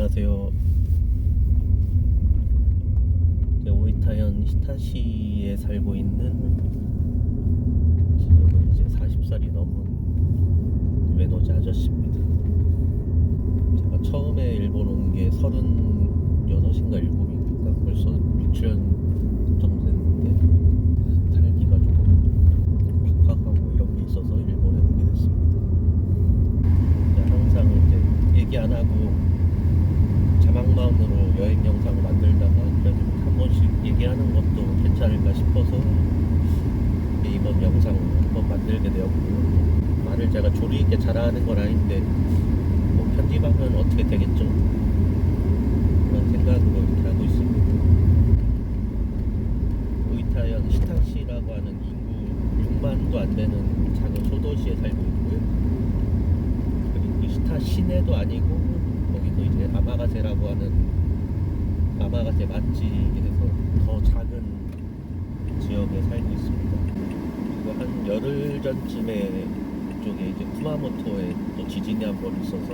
안녕하세요. 오이타현 히타시에 살고 있는 지금은 이제 40살이 넘은 외노자 아저씨입니다. 제가 처음에 일본 온 게 36인가 7인가 벌써 6, 7년 정도 됐는데 살기가 조금 팍팍하고 이런 게 있어서 일본에 오게 됐습니다. 항상 이제 얘기 안 하고 자막만으로 여행 영상을 만들다가 그래도 한 번씩 얘기하는 것도 괜찮을까 싶어서 이번 영상 한번 만들게 되었고요. 말을 제가 조리 있게 잘하는 건 아닌데 뭐 편집하면 어떻게 되겠죠? 그런 생각으로 이렇게 하고 있습니다. 오이타현 시타시라고 하는 인구 6만도 안 되는 작은 소도시에 살고 있고요. 그리고 시타 시내도 아니고 거기도 이제 아마가세라고 하는 아마가세 맛집에서 더 작은 지역에 살고 있습니다. 그리고 한 열흘 전쯤에 이쪽에 이제 쿠마모토에 또 지진이 한 번 있어서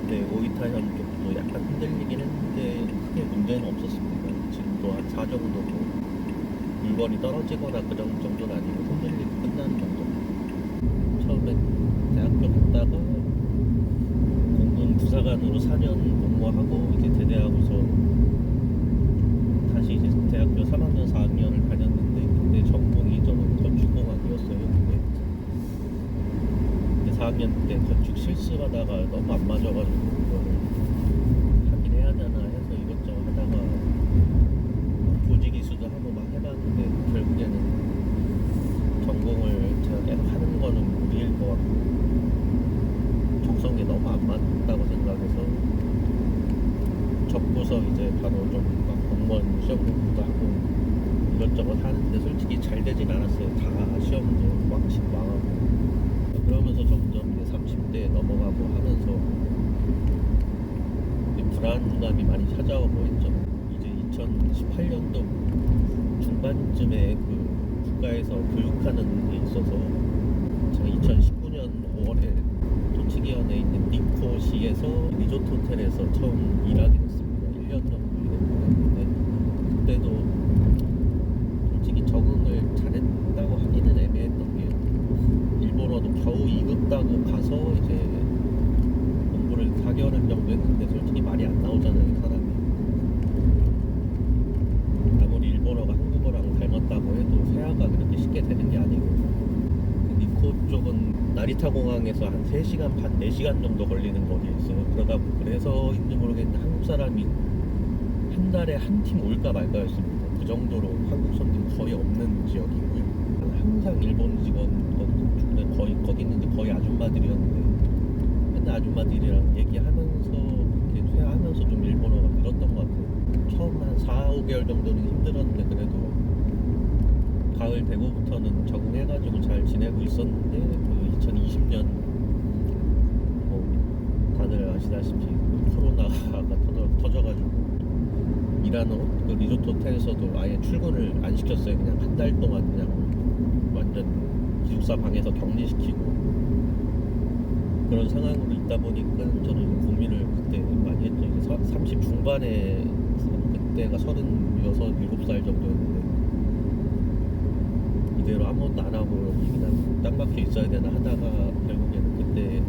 그때 오이타현 쪽도 약간 흔들리긴 했는데 크게 문제는 없었습니다. 지금도 한 4 정도고 물건이 떨어지거나 그런 정도는 아니고 흔들리고 끝나는 정도. 처음에 대학교 갔다가 공군 부사관으로 4년 복무하고 이제 제대하고서 다시 이제 대학교 3학년 4학년을 다녔는데 그때 전공이 저는 건축공학이었어요. 근데 4학년 때 건축 실습하다가 너무 안 맞아가지고 그거를 하긴 해야 되나 해서 이것저것 하다가 보직이수도 하고 막 해봤는데 결국에는 전공을 제가 계속 하는 거는 무리일 것 같고 적성에 너무 안 맞다고 생각해서 접고서 이제 바로 좀 막 공무원 시험 공부도 하고 이것저것 하는데 솔직히 잘 되진 않았어요. 다 시험도 왕씩 망하고 그러면서 점점 이제 30대 넘어가고 하면서 불안감이 많이 찾아오고 했죠. 이제 2018년도 중반쯤에 그 국가에서 교육하는 게 있어서 제가 2019년 5월에 토치기현에 있는 니코시에서 리조트 호텔에서 처음 일하게 됐습니다. 1년 정도 일했는데 그때도 솔직히 적응을 잘했다고 하기는 애매했던 게 일본어도 겨우 2급 따고 가서 이제 공부를 4개월 정도 했는데 솔직히 말이 안 나오잖아요, 사람이. 아무리 일본어가 한국어랑 닮았다고 해도 회화가 그렇게 쉽게 되는 게 아니고 니코 쪽은 나리타 공항에서 한 3시간 반, 4시간 정도 걸리는 거리에 있어요. 그래서인지 모르겠는데 한국 사람이 한 달에 한 팀 올까 말까였습니다. 그 정도로 한국 손님 거의 없는 지역이고요. 항상 일본 직원 거의 거기 있는 게 거의 아줌마들이었는데 맨날 아줌마들이랑 얘기하면서 이렇게 퇴화하면서 좀 일본어가 늘었던 것 같아요. 처음 한 4, 5개월 정도는 힘들었는데 그래도 가을 되고부터는 적응해가지고 잘 지내고 있었는데 그 2020년 뭐 다들 아시다시피 코로나가 터져가지고 일하는 그 리조트 호텔에서도 아예 출근을 안 시켰어요. 그냥 한 달 동안 그냥 완전 기숙사 방에서 격리시키고 그런 상황으로 있다 보니까 저는 고민을 그때 많이 했죠. 이제 30 중반에 그때가 36, 7살 정도였는데 이대로 아무것도 안 하고 여기 그냥 딱 박혀 있어야 되나 하다가 결국에는 그때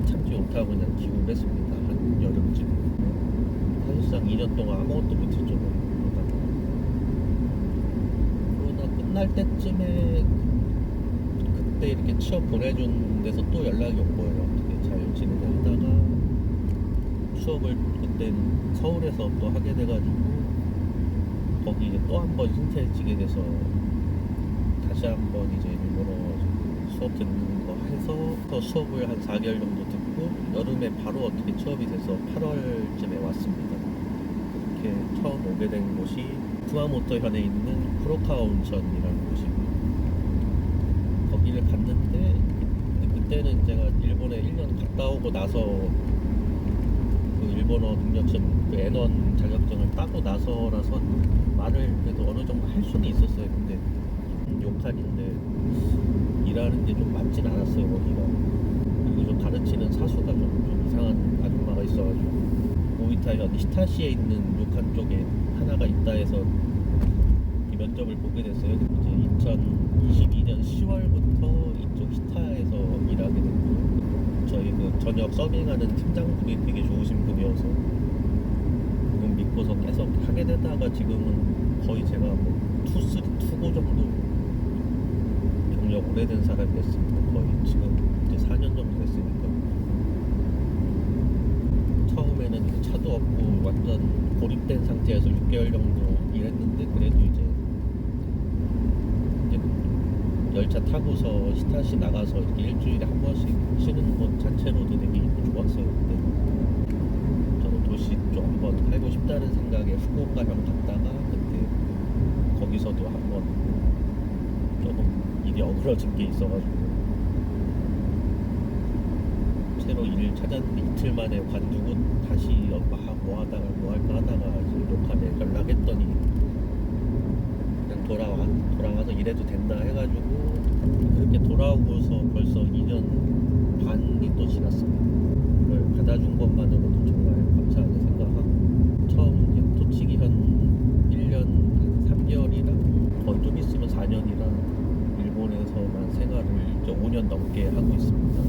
참지 못하고 그냥 귀국했습니다. 한 여름쯤. 사실상 2년 동안 아무것도 못했죠. 그러다 끝날 때쯤에 그때 이렇게 취업 보내준 데서 또 연락이 온 거예요. 어떻게 잘 지내냐 하다가 수업을 그땐 서울에서 또 하게 돼가지고 거기 또 한 번 신세지게 돼서 다시 한 번 이제 일본어 수업 듣는 거 해서 또 수업을 한 4개월 정도 듣고 여름에 바로 어떻게 취업이 돼서 8월쯤에 왔습니다. 이렇게 처음 오게 된 곳이 쿠마모토현에 있는 쿠로카와 온천이라는 곳이고요. 거기를 갔는데 그때는 제가 일본에 1년 갔다 오고 나서 그 일본어 능력시험 그 N1 자격증을 따고 나서라서 말을 그래도 어느 정도 할 수는 있었어요. 근데 욕한인데 일하는 게 좀 맞진 않았어요, 거기가. 그리고 거기서 가르치는 사수가 좀 이상한 아줌마가 있어가지고 오이타현 히타시에 있는 료칸 쪽에 하나가 있다 해서 이 면접을 보게 됐어요. 이제 2022년 10월부터 이쪽 히타에서 일하게 됐고 저희 그 저녁 서빙하는 팀장분이 되게 좋으신 분이어서 그분 믿고서 계속 하게 되다가 지금은 거의 제가 뭐 투쓰리 투고 정도 경력 오래된 사람이 됐습니다. 거의 지금 이제 4년 정도 됐으니까. 처음에는 이제 차도 없고 완전 고립된 상태에서 6개월 정도 일했는데 그래도 이제 열차 타고서 히타시 나가서 이렇게 일주일에 한 번씩 쉬는 것 자체로도 되게 좋았어요. 그때 저는 도시 좀 한번 살고 싶다는 생각에 후쿠오카랑 갔다가 그때 거기서도 한번 조금 일이 어그러진 게 있어가지고 새로 일을 찾았는데 이틀 만에 관두고 다시 뭐 할까 하다가 료칸에 연락했더니 그냥 돌아와서 일해도 된다 해가지고 그렇게 돌아오고서 벌써 2년 반이 또 지났습니다. 그걸 받아준 것만으로도 정말 감사하게 생각하고 처음 이제 토치기 한 1년 3개월이랑 거의 좀 있으면 4년이라 일본에서만 생활을 이제 5년 넘게 하고 있습니다.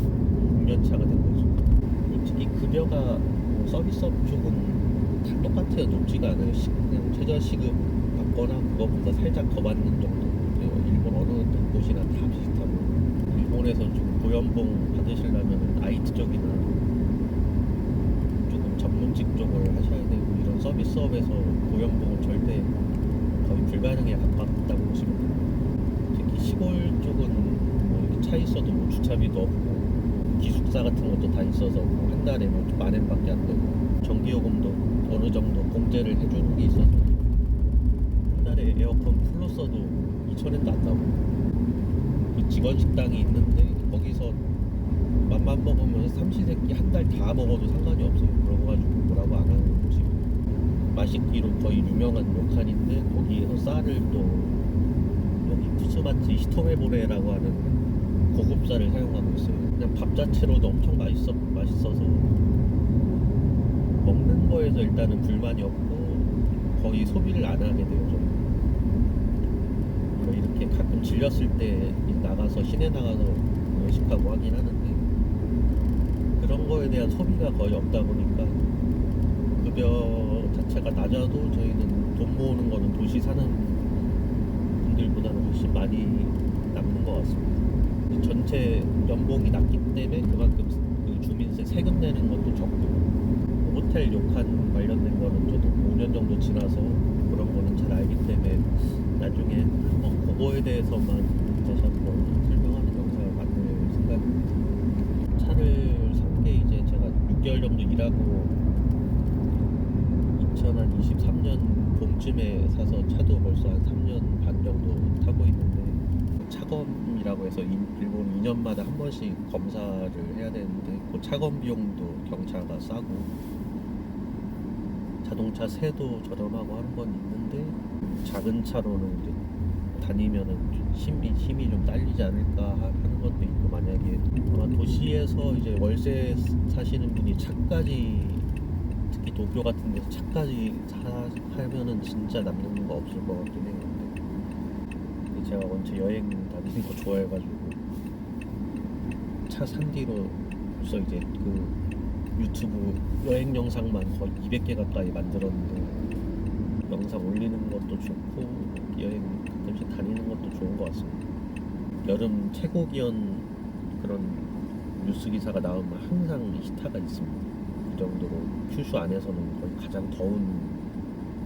6년 차가 된 거죠. 솔직히 급여가 뭐 서비스업 쪽은 다 똑같아요. 높지가 않아요. 그냥 최저시급 받거나 그거보다 살짝 더 받는 정도. 일본 어느 곳이나 다 비슷하고 일본에서 좀 고연봉 받으시려면 IT 쪽이나 조금 전문직 쪽을 하셔야 되고 이런 서비스업에서 고연봉은 절대 거의 불가능에 가깝다고 보시면 돼요. 특히 시골 쪽은 뭐 이렇게 차 있어도 뭐 주차비도 없고 기숙사 같은 것도 다 있어서 뭐 한 달에 뭐 만엔밖에 안 되고 전기요금도 어느 정도 공제를 해주는 게 있어서 한 달에 에어컨 풀로 써도 2,000엔도 안 나오고 그 직원 식당이 있는데 거기서 맘만 먹으면 삼시세끼 한 달 다 먹어도 상관이 없어요. 그러고가지고 뭐라고 안 하는 곳이 맛있기로 거의 유명한 료칸인데 거기에서 쌀을 또 여기 쿠스바치 히토메보레라고 하는 고급 쌀을 사용하고 있어요. 그냥 밥 자체로도 엄청 맛있어서 먹는 거에서 일단은 불만이 없고 거의 소비를 안 하게 돼요. 좀 이렇게 가끔 질렸을 때 나가서 시내 나가서 외식하고 하긴 하는데 그런 거에 대한 소비가 거의 없다 보니까 급여 자체가 낮아도 저희는 돈 모으는 거는 도시 사는 분들보다는 훨씬 많이 남는 것 같습니다. 전체 연봉이 낮기 때문에 그만큼 그 주민세 세금 내는 것도 적고 호텔 료칸 관련된 거는 저도 5년 정도 지나서 그런 거는 잘 알기 때문에 나중에 한번 그거에 대해서만 다시 한번 설명하는 영상을 만들 생각입니다. 차를 산 게 이제 제가 6개월 정도 일하고 2023년 봄쯤에 사서 차도 벌써 한 3년 반 정도 타고 있는데 차검이라고 해서 일본 2년마다 한 번씩 검사를 해야 되는데 그 차검 비용도 경차가 싸고 자동차 세도 저렴하고 하는 건 있는데 작은 차로는 이제 다니면은 힘이 좀 딸리지 않을까 하는 것도 있고 만약에 아마 도시에서 이제 월세 사시는 분이 차까지 특히 도쿄 같은 데서 차까지 살면은 진짜 남는 거 없을 것 같긴 해요. 근데 제가 원체 여행 다니는 거 좋아해가지고 차 산 뒤로서 이제 그 유튜브 여행 영상만 거의 200개 가까이 만들었는데 영상 올리는 것도 좋고 여행 가끔씩 다니는 것도 좋은 것 같습니다. 여름 최고 기온 그런 뉴스 기사가 나오면 항상 히타가 있습니다. 그 정도로 큐슈 안에서는 거의 가장 더운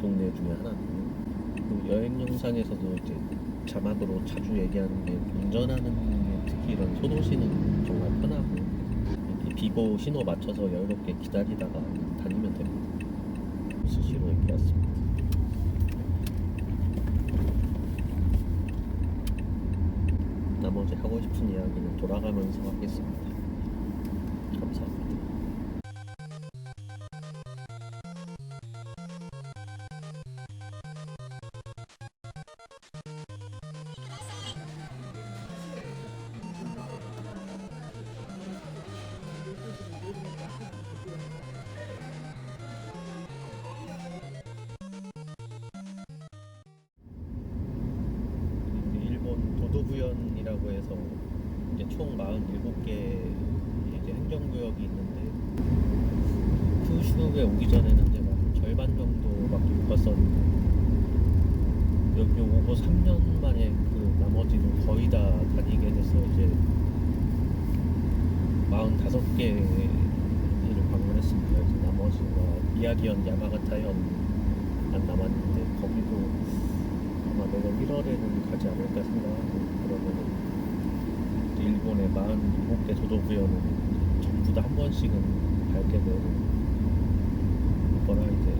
동네 중에 하나고요. 그 여행 영상에서도 이제 자막으로 자주 얘기하는 게 운전하는 게 특히 이런 소도시는 정말 편하고 이렇게 비보 신호 맞춰서 여유롭게 기다리다가 다니면 됩니다. 스시로 이렇게 왔습니다. 나머지 하고 싶은 이야기는 돌아가면서 하겠습니다. 감사합니다. 도도부현이라고 해서 이제 총 47개 이제 행정구역이 있는데 큐슈에 오기 전에는 이제 막 절반 정도밖에 못 갔었는데 여기 오고 3년 만에 그 나머지를 거의 다 다니게 돼서 이제 45개를 방문했습니다. 그래서 나머지가 미야기현, 야마가타현만 남았는데 거기도 아마 내년 1월에는 가지 않을까 생각하고, 그러면은 일본의 47개 도도부현은 전부 다 한 번씩은 밟게 되고 거라 이제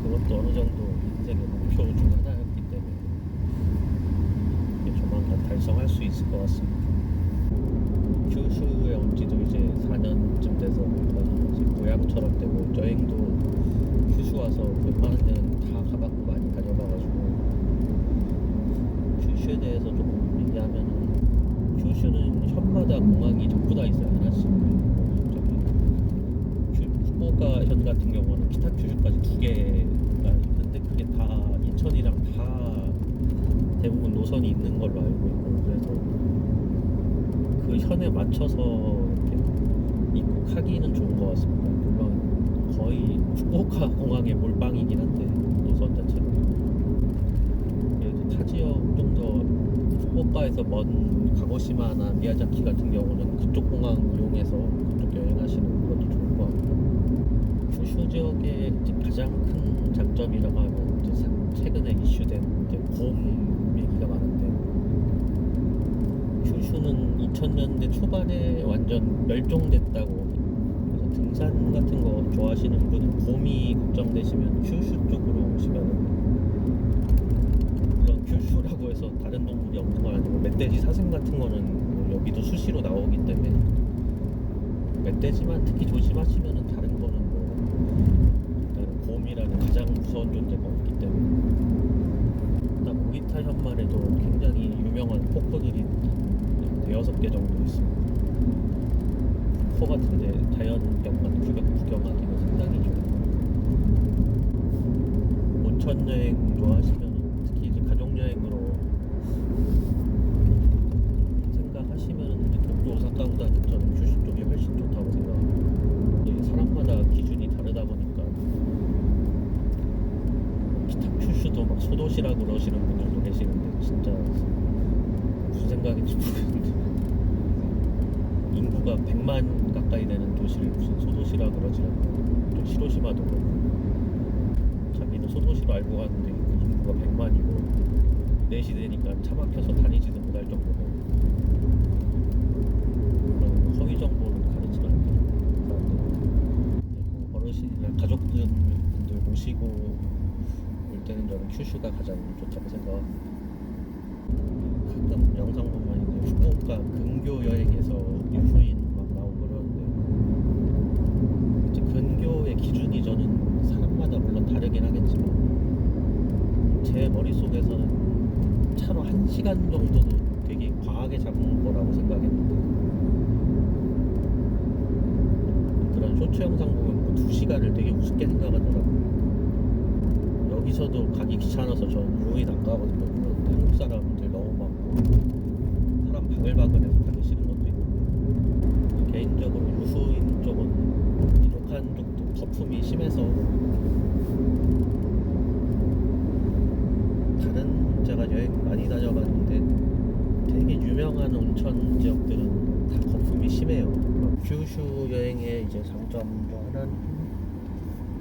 그것도 어느 정도 인생의 목표 중 하나였기 때문에 이제 조만간 달성할 수 있을 것 같습니다. 큐슈에 온 지도 이제 4년쯤 돼서 이제 고향처럼 되고, 여행도 큐슈 와서 웬만한 데는 다 가봤고 많이 다녀봐가지고 큐슈에 대해서 조금 얘기하면은, 큐슈는 현마다 공항이 전부 다 있어요. 하나씩. 후쿠오카 현 같은 경우는 키타 큐슈까지 2개가 있는데 그게 다 인천이랑 다 대부분 노선이 있는 걸로 알고 있고, 그래서 그 현에 맞춰서 이렇게 입국하기는 좋은 것 같습니다. 물론 거의 후쿠오카 공항의 몰빵이긴 한데 노선 자체가 타 지역 좀 더 후쿠오카에서 먼 가고시마나 미야자키 같은 경우는 그쪽 공항 이용해서 그쪽 여행하시는 것도 좋을 것 같고, 큐슈 지역의 가장 큰 장점이라고 하면 이제 최근에 이슈된 이제 곰 얘기가 많은데, 큐슈는 2000년대 초반에 완전 멸종됐다고. 그래서 등산 같은 거 좋아하시는 분은 곰이 걱정되시면 큐슈 쪽으로 오시면은, 물론 큐슈라고 해서 다른 동물이 없는 건 아니고 멧돼지 사슴 같은 거는 뭐 여기도 수시로 나오기 때문에 멧돼지만 특히 조심하시면은 다른 거는 뭐 일단 곰이라는 가장 무서운 존재가 없기 때문에. 일단 오이타 현만에도 굉장히 유명한 폭포들이 6개 정도 있습니다. 폭포 같은데 자연경관 구경하기는 상당히 좋고, 온천 여행 좋아하시면 특히 이제 가족 여행으로 생각하시면 도쿄, 오사카보다는 저는 큐슈 쪽이 훨씬 좋다고 생각합니다. 사람마다 기준이 다르다 보니까 기타 큐슈도 막 소도시라 그러시는 분들도 계시는데 진짜 무슨 생각인지 모르겠는데, 인구가 100만 가까이 되는 도시를 무슨 소도시라 그러지 않고, 또 히로시마도 자기는 소도시로 알고 가는데 그 인구가 100만이고 4시 되니까 차 막혀서 다니지도 못할 정도로 그런 허위 정보를 가르치는 사람들, 어르신이나 가족분들 모시고 올 때는 저는 큐슈가 가장 좋다고 생각합니다. 가끔 영상 보면 이제 후쿠오카 근교 여행에서 유후인 막 나오고 그러는데, 이제 근교의 기준이 저는 사람마다 물론 다르긴 하겠지만 제 머릿속에서는 차로 1시간 정도도 되게 과하게 잡은 거라고 생각했는데, 그런 쇼츠 영상 보면 뭐 2시간을 되게 우습게 생각하더라고요. 여기서도 가기 귀찮아서 저는 유후인 안 가거든요. 물론 한국 사람들 너무 많고 사람 바글바글해서 가기 싫은 것도 있고, 개인적으로 유후인 쪽은 이lok한 쪽도 거품이 심해서, 다른 제가 여행 많이 다녀봤는데 되게 유명한 온천 지역들은 다 거품이 심해요. 큐슈 여행의 이제 장점 중 하나는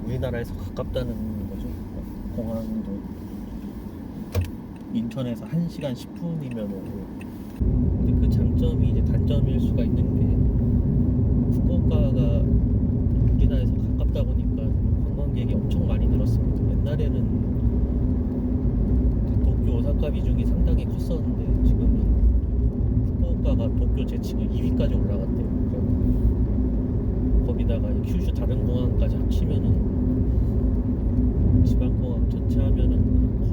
우리나라에서 가깝다는 거죠. 공항도 인천에서 1시간 10분이면 오고. 근데 그 장점이 이제 단점일 수가 있는 게, 후쿠오카가 우리나라에서 가깝다 보니까 관광객이 엄청 많이 늘었습니다. 옛날에는 도쿄, 오사카 비중이 상당히 컸었는데 지금은 후쿠오카가 도쿄 제치고 2위까지 올라갔대요. 거기다가 큐슈 다른 공항까지 합치면은 지방공항 전체 하면은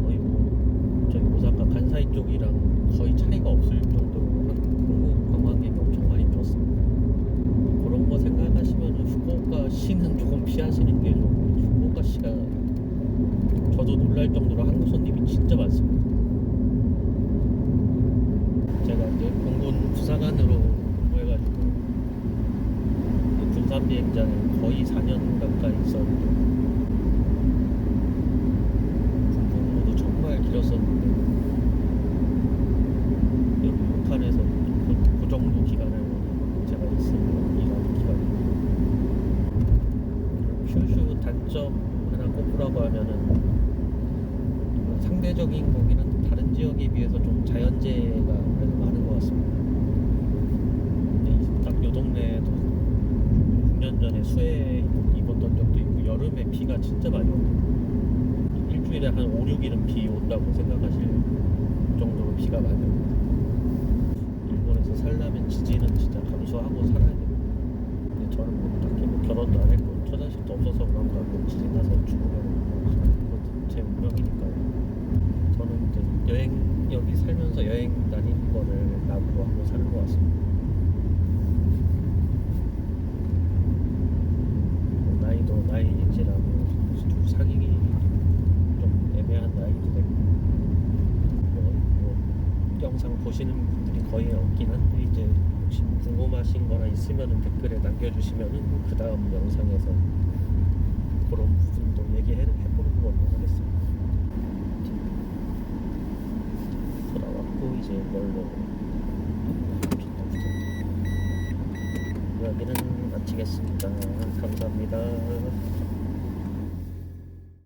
거의 뭐 저희 오사카 간사이 쪽이랑 거의 차이가 없을 정도로 한국 관광객이 엄청 많이 늘었습니다. 그런 거 생각하시면은 후쿠오카 시는 조금 피하시는 게 좋고, 후쿠오카 시가 저도 놀랄 정도로 한국 손님이 진짜 많습니다. 있었는데 군복무도 정말 길었었는데 여기 북한에서 그 정도 기간을 제가 있으면 일하는 기간이 슈슈 단점 하나 꼽으라고 하면은 상대적인 거기는 다른 지역에 비해서 좀 자연재해가 그래도 많은 것 같습니다. 딱 요 동네에도 6년 전에 수해 입었던 적도 있고 여름에 비가 진짜 많이 오고 일주일에 한 5, 6일은 비 온다고 생각하실 정도로 비가 많이 옵니다. 일본에서 살려면 지진은 진짜 감수하고 살아야 됩니다. 근데 저는 뭐 딱히 뭐 결혼도 안 했고 처자식도 없어서 그런가 뭐 지진 나서 죽으면 그것도 제 운명이니까요. 저는 이제 여행 여기 살면서 여행 다니는 거를 낙으로 하고 사는 것 같습니다. 뭐 나이도 나이인지라고 사귀기 좀 애매한 나이도 되고 뭐 영상 보시는 분들이 거의 없긴 한데 이제 혹시 궁금하신 거나 있으면은 댓글에 남겨주시면은 그 다음 영상에서 그런 부분도 얘기해보는 걸로 하겠습니다. 돌아왔고 이제 뭘로 이야기는 마치겠습니다. 감사합니다.